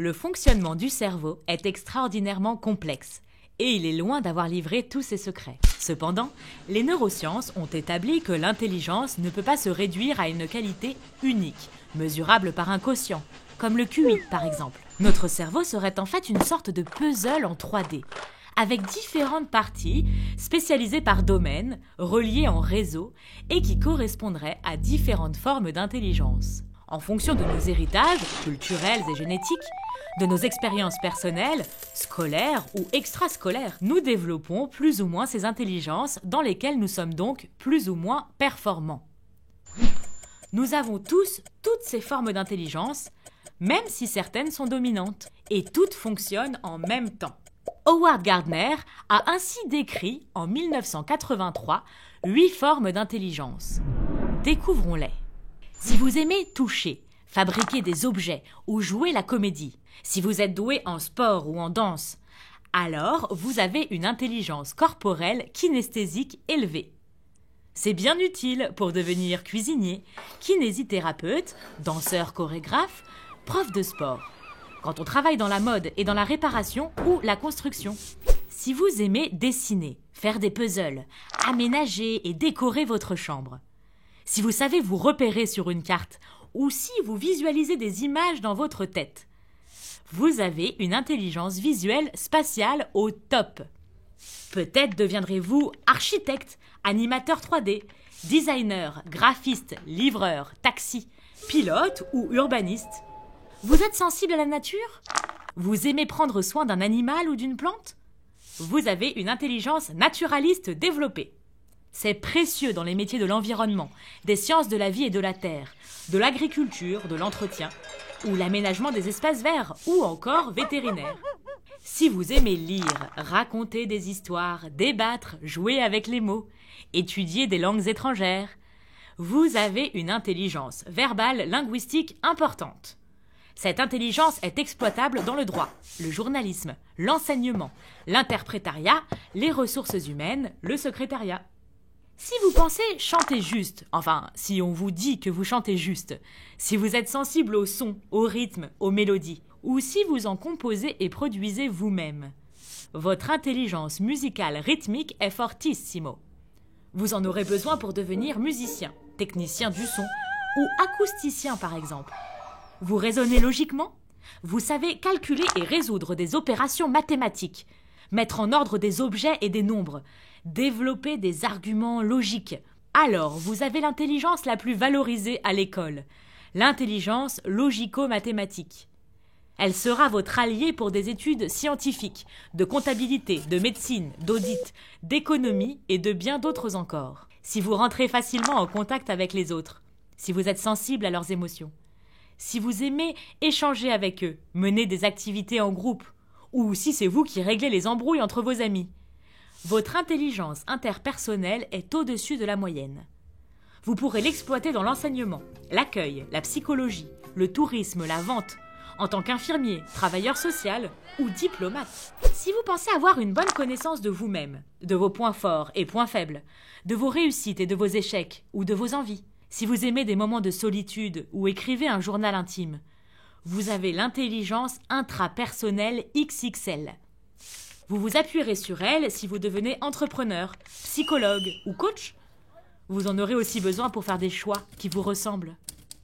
Le fonctionnement du cerveau est extraordinairement complexe et il est loin d'avoir livré tous ses secrets. Cependant, les neurosciences ont établi que l'intelligence ne peut pas se réduire à une qualité unique, mesurable par un quotient, comme le QI par exemple. Notre cerveau serait en fait une sorte de puzzle en 3D, avec différentes parties spécialisées par domaine, reliées en réseau et qui correspondraient à différentes formes d'intelligence. En fonction de nos héritages culturels et génétiques, de nos expériences personnelles, scolaires ou extrascolaires, nous développons plus ou moins ces intelligences dans lesquelles nous sommes donc plus ou moins performants. Nous avons tous toutes ces formes d'intelligence, même si certaines sont dominantes, et toutes fonctionnent en même temps. Howard Gardner a ainsi décrit en 1983 8 formes d'intelligence. Découvrons-les. Si vous aimez toucher, fabriquer des objets ou jouer la comédie, si vous êtes doué en sport ou en danse, alors vous avez une intelligence corporelle kinesthésique élevée. C'est bien utile pour devenir cuisinier, kinésithérapeute, danseur chorégraphe, prof de sport, quand on travaille dans la mode et dans la réparation ou la construction. Si vous aimez dessiner, faire des puzzles, aménager et décorer votre chambre, si vous savez vous repérer sur une carte ou si vous visualisez des images dans votre tête, vous avez une intelligence visuelle spatiale au top. Peut-être deviendrez-vous architecte, animateur 3D, designer, graphiste, livreur, taxi, pilote ou urbaniste. Vous êtes sensible à la nature? Vous aimez prendre soin d'un animal ou d'une plante? Vous avez une intelligence naturaliste développée. C'est précieux dans les métiers de l'environnement, des sciences de la vie et de la terre, de l'agriculture, de l'entretien, ou l'aménagement des espaces verts, ou encore vétérinaire. Si vous aimez lire, raconter des histoires, débattre, jouer avec les mots, étudier des langues étrangères, vous avez une intelligence verbale linguistique importante. Cette intelligence est exploitable dans le droit, le journalisme, l'enseignement, l'interprétariat, les ressources humaines, le secrétariat. Si vous pensez chanter juste, enfin, si on vous dit que vous chantez juste, si vous êtes sensible au son, au rythme, aux mélodies, ou si vous en composez et produisez vous-même, votre intelligence musicale rythmique est fortissimo. Vous en aurez besoin pour devenir musicien, technicien du son, ou acousticien par exemple. Vous raisonnez logiquement? Vous savez calculer et résoudre des opérations mathématiques, mettre en ordre des objets et des nombres, développer des arguments logiques. Alors, vous avez l'intelligence la plus valorisée à l'école, l'intelligence logico-mathématique. Elle sera votre allié pour des études scientifiques, de comptabilité, de médecine, d'audit, d'économie et de bien d'autres encore. Si vous rentrez facilement en contact avec les autres, si vous êtes sensible à leurs émotions, si vous aimez échanger avec eux, mener des activités en groupe, ou si c'est vous qui réglez les embrouilles entre vos amis, votre intelligence interpersonnelle est au-dessus de la moyenne. Vous pourrez l'exploiter dans l'enseignement, l'accueil, la psychologie, le tourisme, la vente, en tant qu'infirmier, travailleur social ou diplomate. Si vous pensez avoir une bonne connaissance de vous-même, de vos points forts et points faibles, de vos réussites et de vos échecs ou de vos envies, si vous aimez des moments de solitude ou écrivez un journal intime, vous avez l'intelligence intrapersonnelle XXL. Vous vous appuierez sur elle si vous devenez entrepreneur, psychologue ou coach. Vous en aurez aussi besoin pour faire des choix qui vous ressemblent.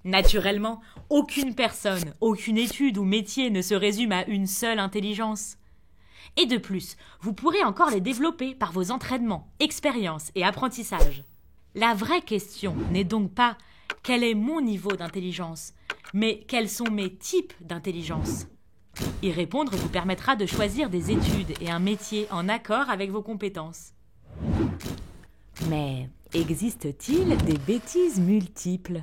Naturellement, aucune personne, aucune étude ou métier ne se résume à une seule intelligence. Et de plus, vous pourrez encore les développer par vos entraînements, expériences et apprentissages. La vraie question n'est donc pas « quel est mon niveau d'intelligence ?», mais « quels sont mes types d'intelligence ?» Y répondre vous permettra de choisir des études et un métier en accord avec vos compétences. Mais existe-t-il des bêtises multiples ?